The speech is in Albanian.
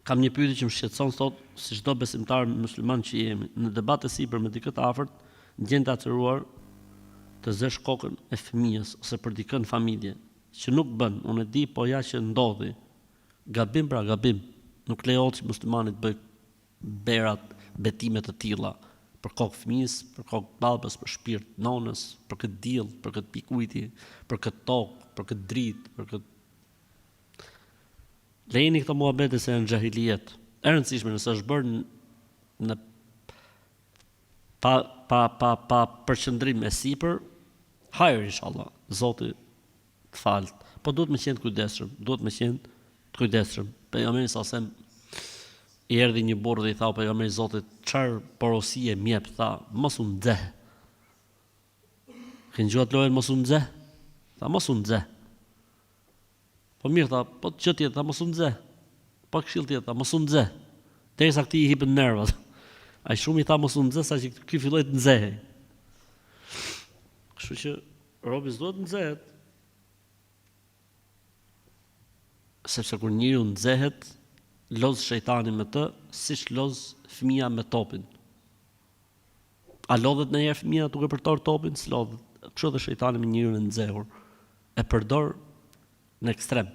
Kam një pyetje që më shqetëson sot, si çdo besimtar musliman që jemi, në debate sipër me dikë të afërt, gjen të acuruar të zësh kokën e fëmijës ose për dikën familje, që nuk bën, unë e di, po ja që ndodhi. Gabim pra gabim. Nuk lejohet që muslimani të bëj berat, betime të tilla për kokë fëmijës, për kokë babës, për shpirt nonës, për këtë diell, për këtë pikujti, për këtë tokë, për këtë dritë, për këtë lejeni këto muhabete se janë xahiliet. E rëndësishme nëse është bërë në pa përqendrim e sipër, hajër inshallah, Zoti të falt. Po duhet me qenë të kujdesshëm, Pejgamberi sa sem i erdhi një burrë dhe i tha pejgamberi Zotit, çfarë porosie mjep, tha, mos u nxeh. Kënë gjuat lojën mos u nxeh? Tha, mos u nxeh. Po mirë, tha, po që tjetë, tha, mos u nxeh. Po këshill tjetë, tha, mos u nxeh. Derisa këtij i hipën nervat. Ai shumë i tha mos u nxeh, sa që ky filloi të nxehej. Kështu që robi s'duhet nxehet. Sepse kur njeriu nxehet, loz shejtani me të, siç loz fëmia me topin. A lodhet ndonjëherë fëmia duke përdor topin? S'lodhet. Kështu dhe shejtani me njeriun e nxehur. E përdor në ekstrem.